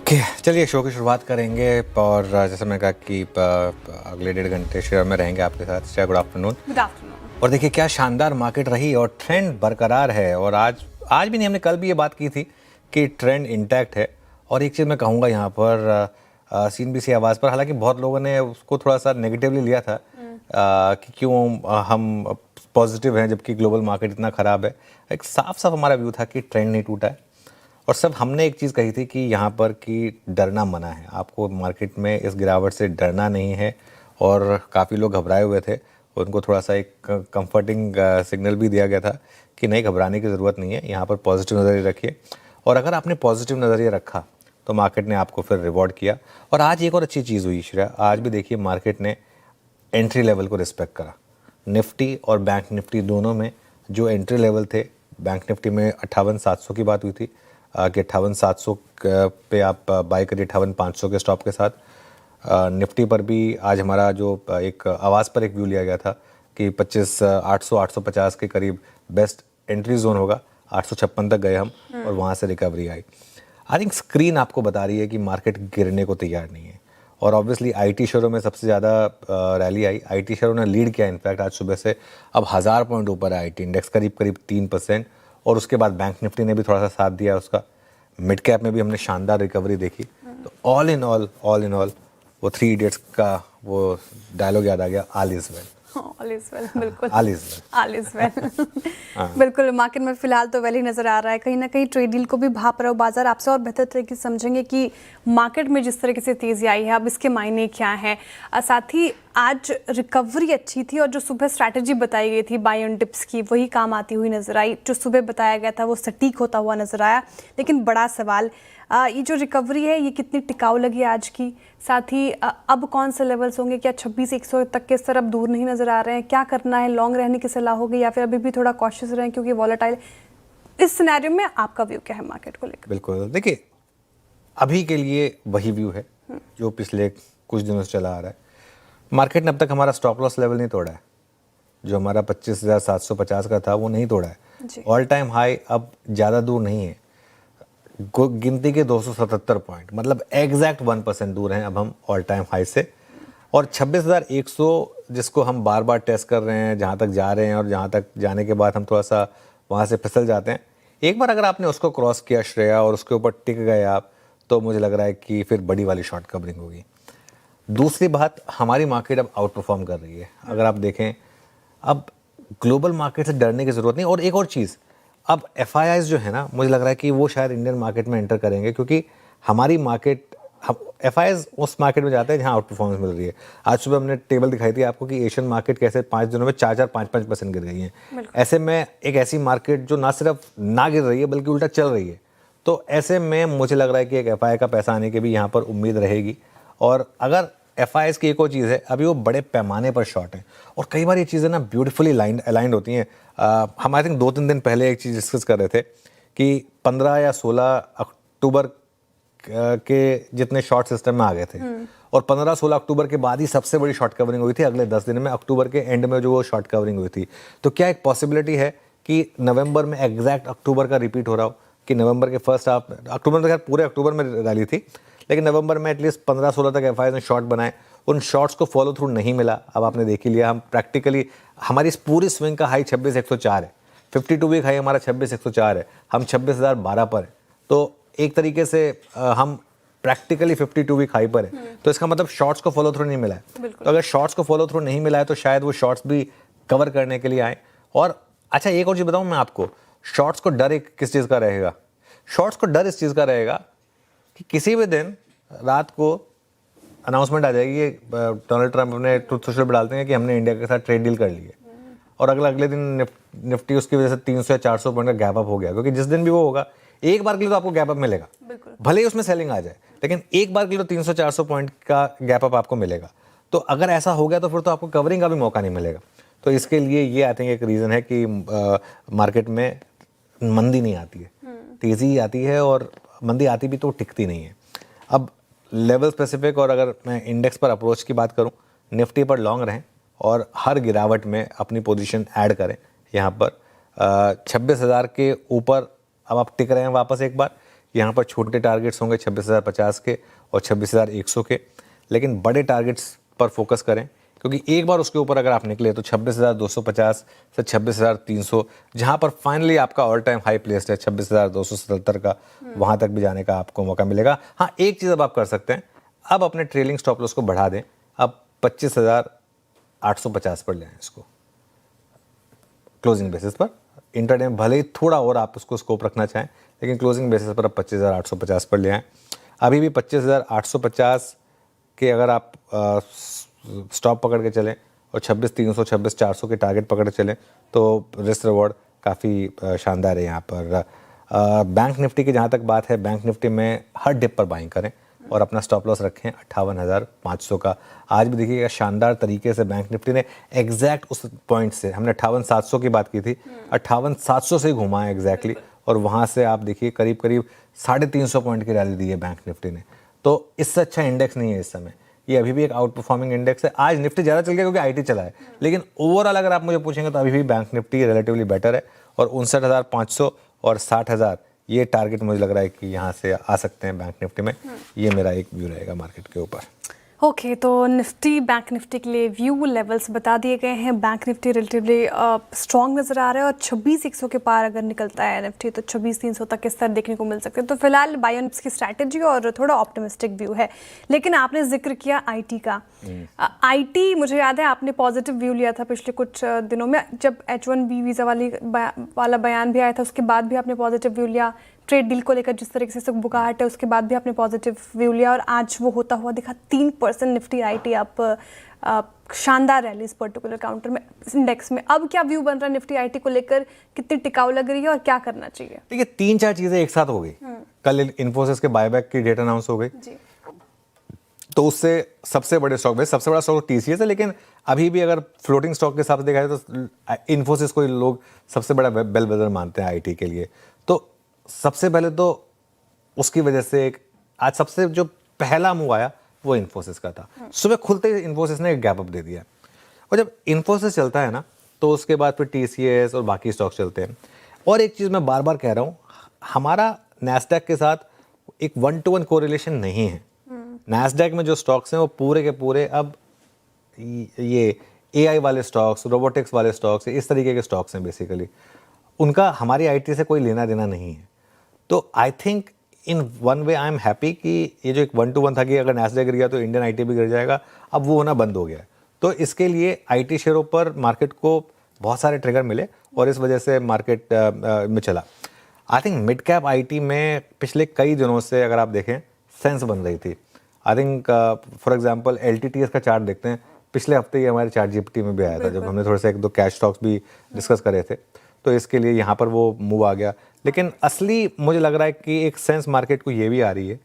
Okay चलिए show की शुरुआत करेंगे और जैसे मैंने कहा कि अगले 1.5 घंटे शेयर में रहेंगे आपके साथ। Share good afternoon. Good afternoon. और देखिए क्या शानदार मार्केट रही और ट्रेंड बरकरार है। और आज भी नहीं, हमने कल भी ये बात की थी कि ट्रेंड इंटैक्ट है। और एक चीज़ मैं कहूँगा यहाँ पर CNBC आवाज़ पर, हालांकि बहुत लोगों ने उसको थोड़ा सा नेगेटिवली लिया था कि क्यों हम पॉजिटिव हैं जबकि ग्लोबल मार्केट इतना ख़राब है। एक साफ साफ हमारा व्यू था कि ट्रेंड नहीं टूटा है। और सब हमने एक चीज़ कही थी कि यहाँ पर कि डरना मना है, आपको मार्केट में इस गिरावट से डरना नहीं है। और काफ़ी लोग घबराए हुए थे, उनको थोड़ा सा एक कंफर्टिंग सिग्नल भी दिया गया था कि नहीं, घबराने की ज़रूरत नहीं है, यहाँ पर पॉजिटिव नज़रिए रखिए। और अगर आपने पॉजिटिव नज़रिए रखा तो मार्केट ने आपको फिर रिवॉर्ड किया। और आज एक और अच्छी चीज़ हुई श्रेया, आज भी देखिए मार्केट ने एंट्री लेवल को रिस्पेक्ट करा। निफ्टी और बैंक निफ्टी दोनों में जो एंट्री लेवल थे, बैंक निफ्टी में 58,700 की बात हुई थी कि 58,700 पे आप बाय करिए 58,500 के स्टॉप के साथ। निफ्टी पर भी आज हमारा जो एक आवाज़ पर एक व्यू लिया गया था कि 25,800 850 के करीब बेस्ट एंट्री जोन होगा। 856 तक गए हम और वहाँ से recovery I. I think screen आपको बता रही है कि मार्केट गिरने को तैयार नहीं है। और ऑब्वियसली आईटी शेयरों में सबसे ज़्यादा रैली आई, आईटी शेयरों ने लीड किया इनफैक्ट आज सुबह से। अब 1000 पॉइंट ऊपर है आईटी इंडेक्स, करीब करीब 3%। और उसके बाद बैंक निफ्टी ने भी थोड़ा सा साथ दिया उसका। मिड कैप में भी हमने शानदार रिकवरी देखी। तो ऑल इन ऑल वो 3 इडियट्स का वो डायलॉग याद आ गया, all is well. All is well, बिल्कुल all is well, all is well. बिल्कुल मार्केट में फिलहाल तो वेल ही नजर आ रहा है, कहीं ना कहीं ट्रेड डील को भी भाप रहा हो बाजार। आपसे और बेहतर तरीके से समझेंगे कि मार्केट में जिस तरीके से तेजी आई है अब इसके मायने क्या है। साथ ही आज रिकवरी अच्छी थी और जो सुबह स्ट्रैटेजी बताई गई थी बाय ऑन डिप्स की, वही काम आती हुई नजर आई। जो सुबह बताया गया था वो सटीक होता हुआ नजर आया। लेकिन बड़ा सवाल, ये जो रिकवरी है ये कितनी टिकाऊ लगी आज की। साथ ही अब कौन से लेवल्स होंगे, क्या 26,100 तक के स्तर अब दूर नहीं नजर आ रहे हैं? क्या करना है, लॉन्ग रहने की सलाह होगी या फिर अभी भी थोड़ा कॉशियस रहें क्योंकि वॉलेटाइल। इस सिनेरियो में आपका व्यू क्या है मार्केट को लेकर? बिल्कुल देखिए अभी के लिए वही व्यू है जो पिछले कुछ दिनों से चला आ रहा है। मार्केट ने अब तक हमारा स्टॉप लॉस लेवल नहीं तोड़ा है। जो हमारा 25,750 का था वो नहीं तोड़ा है। ऑल टाइम हाई अब ज़्यादा दूर नहीं है, गिनती के 277 पॉइंट, मतलब एग्जैक्ट 1% दूर हैं अब हम ऑल टाइम हाई से। और 26,100 जिसको हम बार बार टेस्ट कर रहे हैं, जहाँ तक जा रहे हैं और जहाँ तक जाने के बाद हम थोड़ा सा वहाँ से फिसल जाते हैं। एक बार अगर आपने उसको क्रॉस किया श्रेया और उसके ऊपर टिक गए आप, तो मुझे लग रहा है कि फिर बड़ी वाली शॉर्ट कवरिंग होगी। दूसरी बात, हमारी मार्केट अब आउट परफॉर्म कर रही है। अगर आप देखें अब ग्लोबल मार्केट से डरने की ज़रूरत नहीं। और एक और चीज़, अब FIIs जो है ना, मुझे लग रहा है कि वो शायद इंडियन मार्केट में एंटर करेंगे क्योंकि हमारी मार्केट, FIIs उस मार्केट में जाते हैं जहाँ आउट परफॉर्मेंस मिल रही है। आज सुबह हमने टेबल दिखाई थी आपको कि एशियन मार्केट कैसे 5 दिनों में 4-4 5-5% गिर गई है। ऐसे में एक ऐसी मार्केट जो ना सिर्फ ना गिर रही है बल्कि उल्टा चल रही है, तो ऐसे में मुझे लग रहा है कि एक FII का पैसा आने की भी यहाँ पर उम्मीद रहेगी। और अगर FIIs की एक और चीज़ है, अभी वो बड़े पैमाने पर शॉर्ट हैं और कई बार ये चीज़ें ना ब्यूटीफुली अलाइंड होती हैं। हम आई थिंक 2-3 दिन पहले एक चीज़ डिस्कस कर रहे थे कि 15 या 16 अक्टूबर के जितने शॉर्ट सिस्टम में आ गए थे और 15-16 अक्टूबर के बाद ही सबसे बड़ी शॉर्ट कवरिंग हुई थी। अगले 10 दिन में अक्टूबर के एंड में जो वो शॉर्ट कवरिंग हुई थी, तो क्या एक पॉसिबिलिटी है कि नवंबर में एग्जैक्ट अक्टूबर का रिपीट हो रहा हो कि नवंबर के फर्स्ट हाफ, अक्टूबर में, खैर पूरे अक्टूबर में रैली थी, लेकिन नवंबर में एटलीस्ट 15-16 तक FIIs ने शॉर्ट बनाए, उन शॉर्ट्स को फॉलो थ्रू नहीं मिला। अब आपने देख ही लिया, हम प्रैक्टिकली हमारी इस पूरी स्विंग का हाई 26,104 है, 52 वीक हाई हमारा 26,104 है, हम 26,012 पर है। तो एक तरीके से हम प्रैक्टिकली 52 वीक हाई पर है। तो इसका मतलब शॉर्ट्स को फॉलो थ्रू नहीं मिला है। तो अगर शॉर्ट्स को फॉलो थ्रू नहीं मिला है तो शायद वो शॉर्ट्स भी कवर करने के लिए आए। और अच्छा एक और चीज़ बताऊँ मैं आपको, शॉर्ट्स को डर एक किस चीज़ का रहेगा? शॉर्ट्स को डर इस चीज़ का रहेगा कि किसी भी दिन रात को अनाउंसमेंट आ जाएगी, डोनाल्ड ट्रंप अपने ट्रुथ सोशल पर डालते हैं कि हमने इंडिया के साथ ट्रेड डील कर ली है, और अगले दिन निफ्टी उसकी वजह से 300 या 400 पॉइंट का गैप अप हो गया। क्योंकि जिस दिन भी वो होगा, एक बार के लिए तो आपको गैप अप मिलेगा, भले ही उसमें सेलिंग आ जाए, लेकिन एक बार के लिए तो 300-400 पॉइंट का गैप अप आपको मिलेगा। तो अगर ऐसा हो गया तो फिर तो आपको कवरिंग का भी मौका नहीं मिलेगा। तो इसके लिए ये आई थिंक एक रीज़न है कि मार्केट में मंदी नहीं आती है, तेज़ी आती है, और मंदी आती भी तो टिकती नहीं है। अब लेवल स्पेसिफिक, और अगर मैं इंडेक्स पर अप्रोच की बात करूं, निफ्टी पर लॉन्ग रहें और हर गिरावट में अपनी पोजीशन ऐड करें। यहाँ पर 26,000 के ऊपर अब आप टिक रहे हैं वापस एक बार, कि यहाँ पर छोटे टारगेट्स होंगे 26,050 के और 26,100 के, लेकिन बड़े टारगेट्स पर फोकस करें, क्योंकि एक बार उसके ऊपर अगर आप निकले तो 26,250 से 26,300, जहाँ पर फाइनली आपका ऑल टाइम हाई प्लेस्ड है 26,277 का, वहाँ तक भी जाने का आपको मौका मिलेगा। हाँ, एक चीज़ अब आप कर सकते हैं, अब अपने ट्रेलिंग स्टॉप लॉस को बढ़ा दें, अब 25,850 पर ले आएं इसको क्लोजिंग बेसिस पर। इंटरडे में भले ही थोड़ा और आप उसको स्कोप रखना चाहें, लेकिन क्लोजिंग बेसिस पर अब 25,850 पर ले आएं। अभी भी 25,850 के अगर आप स्टॉप पकड़ के चलें और 26,300 26,400 के टारगेट पकड़ के चलें तो रिस्क रिवॉर्ड काफ़ी शानदार है यहाँ पर। बैंक निफ्टी की जहाँ तक बात है, बैंक निफ्टी में हर डिप पर बाइंग करें और अपना स्टॉप लॉस रखें 58,500 का। आज भी देखिएगा शानदार तरीके से बैंक निफ्टी ने एग्जैक्ट उस पॉइंट से, हमने 58,700 की बात की थी, 58,700 से घुमा है एग्जैक्टली, और वहाँ से आप देखिए करीब करीब 350 पॉइंट की रैली दी है बैंक निफ्टी ने। तो इससे अच्छा इंडेक्स नहीं है इस समय, ये अभी भी एक आउट परफॉर्मिंग इंडेक्स है। आज निफ्टी ज़्यादा चल गया क्योंकि आईटी चला है, लेकिन ओवरऑल अगर आप मुझे पूछेंगे तो अभी भी बैंक निफ्टी रिलेटिवली बेटर है, और 59,500 और 60,000 ये टारगेट मुझे लग रहा है कि यहाँ से आ सकते हैं बैंक निफ्टी में। ये मेरा एक व्यू रहेगा मार्केट के ऊपर। ओके, तो निफ्टी बैंक निफ्टी के लिए व्यू लेवल्स बता दिए गए हैं। बैंक निफ्टी रिलेटिवली स्ट्रॉन्ग नज़र आ रहा है और 26,100 के पार अगर निकलता है निफ्टी तो 26,300 तक के स्तर देखने को मिल सकते हैं। तो फिलहाल बाय ऑन डिप्स की स्ट्रैटेजी और थोड़ा ऑप्टिमिस्टिक व्यू है। लेकिन आपने जिक्र किया आईटी का। आईटी मुझे याद है आपने पॉजिटिव व्यू लिया था पिछले कुछ दिनों में, जब H1B वीज़ा वाला बयान भी आया था, उसके बाद भी आपने पॉजिटिव व्यू लिया। ट्रेड डील को लेकर जिस तरीके से बुकाहट है उसके बाद भी आपने पॉजिटिव व्यू लिया, और आज वो होता हुआ दिखा। 3% निफ्टी आईटी आप शानदार रैली इस पर्टिकुलर काउंटर में, इंडेक्स में। अब क्या व्यू बन रहा है निफ्टी आईटी को लेकर, कितनी टिकाऊ लग रही है और क्या करना चाहिए? देखिए 3-4 चीज़ें एक साथ हो गई। कल इन्फोसिस के बायबैक की डेट अनाउंस हो गई जी, तो उससे सबसे बड़े स्टॉक में सबसे बड़ा स्टॉक टीसीएस है, लेकिन अभी भी अगर फ्लोटिंग स्टॉक के हिसाब से देखा जाए तो इन्फोसिस को लोग सबसे बड़ा बेल वेदर मानते हैं आईटी के लिए। तो सबसे पहले तो उसकी वजह से एक आज सबसे जो पहला मूव आया वो इन्फोसिस का था। सुबह खुलते ही इन्फोसिस ने एक गैप अप दे दिया, और जब इन्फोसिस चलता है ना तो उसके बाद फिर टीसीएस और बाकी स्टॉक चलते हैं। और एक चीज़ मैं बार बार कह रहा हूँ, हमारा नैस्डैक के साथ एक 1-to-1 कोरिलेशन नहीं है। नैस्डैक में जो स्टॉक्स हैं वो पूरे के पूरे अब ये एआई वाले स्टॉक्स, रोबोटिक्स वाले स्टॉक्स, इस तरीके के स्टॉक्स हैं बेसिकली। उनका हमारी आईटी से कोई लेना देना नहीं है। तो I think in one way I am happy कि ये जो एक 1-to-1 था कि अगर नैस्डैक गिर गया तो इंडियन आईटी भी गिर जाएगा, अब वो होना बंद हो गया है। तो इसके लिए आईटी शेयरों पर मार्केट को बहुत सारे ट्रिगर मिले और इस वजह से मार्केट में चला। I think mid cap IT में पिछले कई दिनों से अगर आप देखें सेंस बन रही थी। I think for example LTTS का चार्ट देखते हैं, पिछले हफ्ते ये हमारे चार्ट जीपीटी में भी आया था जब हमने थोड़े से 1-2 कैश स्टॉक्स भी डिस्कस करे थे, तो इसके लिए यहाँ पर वो मूव आ गया। लेकिन असली मुझे लग रहा है कि एक सेंस मार्केट को ये भी आ रही है,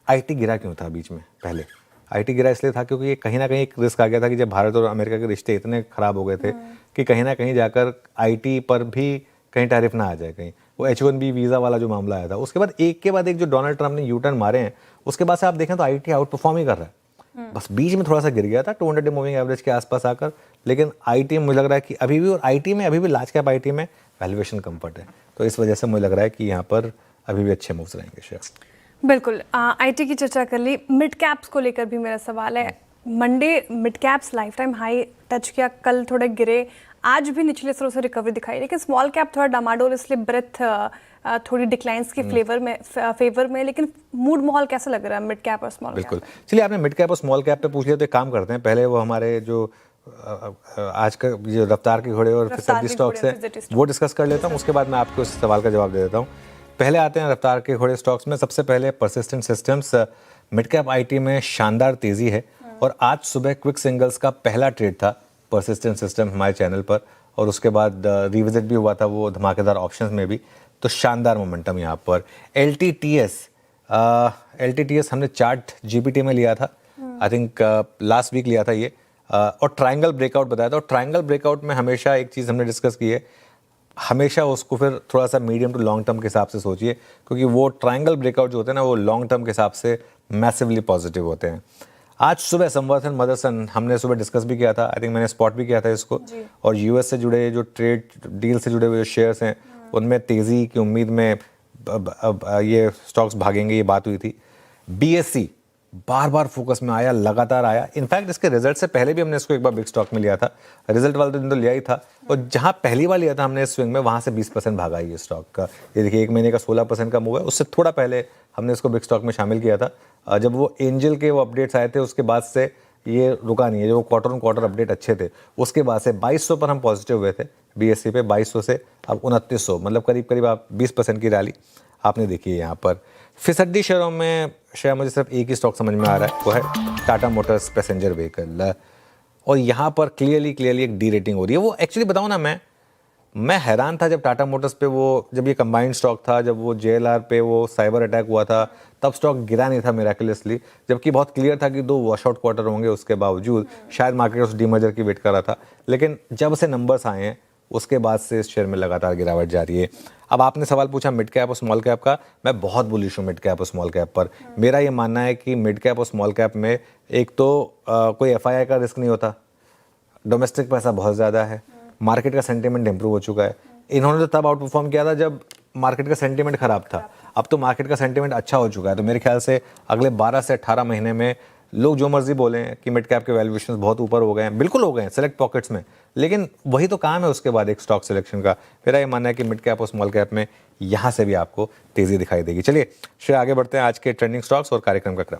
आईटी गिरा क्यों था बीच में? पहले आईटी गिरा इसलिए था क्योंकि ये कहीं ना कहीं एक रिस्क आ गया था कि जब भारत और अमेरिका के रिश्ते इतने खराब हो गए थे कि कहीं ना कहीं जाकर आईटी पर भी कहीं टैरिफ ना आ जाए। कहीं वो H1B वीज़ा वाला जो मामला आया था, उसके बाद एक के बाद एक जो डोनाल्ड ट्रंप ने यूटर्न मारे हैं, उसके बाद से आप देखें तो आईटी आउट परफॉर्म ही कर रहा है। बस बीच में थोड़ा सा गिर गया था 200 डे मूविंग एवरेज के आसपास आकर, लेकिन आईटी में मुझे लग रहा है कि अभी भी, और आईटी में अभी भी लार्ज कैप आईटी में वैल्यूएशन कंफर्ट है, तो इस वजह से मुझे लग रहा है कि यहाँ पर अभी भी अच्छे मूव्स रहेंगे शेयर। बिल्कुल। आईटी की चर्चा कर ली, मिड कैप्स को लेकर भी मेरा सवाल है। Monday mid caps life time high touch किया, कल थोड़े गिरे, आज भी निचले स्तरों से रिकवरी दिखाई, लेकिन स्मॉल कैप थोड़ा डामाडोल, इसलिए ब्रेथ थोड़ी डिक्लाइंस के फेवर में। लेकिन मूड माहौल कैसा लग रहा है मिड कैप और स्मॉल? बिल्कुल, चलिए आपने मिड कैप और स्मॉल कैप पे पूछ लिया तो एक काम करते हैं, पहले वो हमारे जो आज का जो रफ्तार के घोड़े और फिजदी स्टॉक्स है वो डिस्कस कर लेता हूँ, उसके बाद मैं आपको उस सवाल का जवाब दे देता हूँ। पहले आते हैं रफ्तार के घोड़े स्टॉक्स में। सबसे पहले persistent systems, mid cap IT में शानदार तेजी है, और आज सुबह क्विक सिंगल्स का पहला ट्रेड था परसिस्टेंट सिस्टम हमारे चैनल पर, और उसके बाद रिविजिट भी हुआ था वो धमाकेदार ऑप्शंस में भी, तो शानदार मोमेंटम यहाँ पर। एलटीटीएस हमने चार्ट जीपीटी में लिया था, आई थिंक लास्ट वीक लिया था ये, और ट्रायंगल ब्रेकआउट बताया था। और ट्रायंगल ब्रेकआउट में हमेशा एक चीज़ हमने डिस्कस की है, हमेशा उसको फिर थोड़ा सा मीडियम टू लॉन्ग टर्म के हिसाब से सोचिए, क्योंकि वो ट्रायंगल ब्रेकआउट जो होते हैं ना वो लॉन्ग टर्म के हिसाब से मैसिवली पॉजिटिव होते हैं। आज सुबह संवर्धन मदरसन हमने सुबह डिस्कस भी किया था, आई थिंक मैंने स्पॉट भी किया था इसको, और यूएस से जुड़े जो ट्रेड डील से जुड़े हुए शेयर्स हैं उनमें तेज़ी की उम्मीद में ये स्टॉक्स भागेंगे, ये बात हुई थी। BSE बार बार फोकस में आया, लगातार आया। इनफैक्ट इसके रिजल्ट से पहले भी हमने इसको एक बार बिग स्टॉक में लिया था, रिजल्ट वाले दिन तो लिया ही था, और जहां पहली बार लिया था हमने इस स्विंग में, वहां से 20% भागा ये स्टॉक का। ये देखिए 1 महीने का 16% का मूव है। उससे थोड़ा पहले हमने इसको बिग स्टॉक में शामिल किया था। जब वो एंजल के वो अपडेट्स आए थे उसके बाद से ये रुका नहीं है। जो क्वार्टर ऑन क्वार्टर अपडेट अच्छे थे, उसके बाद से 2200 पर हम पॉजिटिव हुए थे BSE पे, 2200 से अब 2900, मतलब करीब करीब आप 20% की रैली आपने देखी है यहाँ पर। फिसड्डी शेयरों में शेयर मुझे सिर्फ एक ही स्टॉक समझ में आ रहा है, वो है टाटा मोटर्स पैसेंजर व्हीकल, और यहाँ पर क्लियरली एक डी रेटिंग हो रही है। वो एक्चुअली बताऊँ ना, मैं हैरान था जब टाटा मोटर्स पे वो, जब ये कंबाइंड स्टॉक था, जब वो JLR पे वो साइबर अटैक हुआ था, तब स्टॉक गिरा नहीं था मिराकुलसली, जबकि बहुत क्लियर था कि 2 वॉशआउट क्वार्टर होंगे। उसके बावजूद शायद मार्केट उस डीमर्जर की वेट कर रहा था, लेकिन जब से नंबर्स आए हैं उसके बाद से इस शेयर में लगातार गिरावट जारी है। अब आपने सवाल पूछा मिड कैप और स्मॉल कैप का, मैं बहुत बुलिश हूँ मिड कैप और स्मॉल कैप पर। मेरा ये मानना है कि मिड कैप और स्मॉल कैप में एक तो कोई FII का रिस्क नहीं होता, डोमेस्टिक पैसा बहुत ज़्यादा है, मार्केट का सेंटीमेंट इंप्रूव हो चुका है। इन्होंने तो तब आउट परफॉर्म किया था जब मार्केट का सेंटीमेंट खराब था, अब तो मार्केट का सेंटीमेंट अच्छा हो चुका है। तो मेरे ख्याल से अगले 12 से 18 महीने में लोग जो मर्जी बोलें कि मिड कैप के वैल्यूएशंस बहुत ऊपर हो गए हैं, बिल्कुल हो गए हैं सेलेक्ट पॉकेट्स में, लेकिन वही तो काम है उसके बाद एक स्टॉक सिलेक्शन का। मेरा ये मानना है कि मिड कैप और स्मॉल कैप में यहाँ से भी आपको तेज़ी दिखाई देगी। चलिए श्रेय, आगे बढ़ते हैं आज के ट्रेंडिंग स्टॉक्स और कार्यक्रम का क्रम।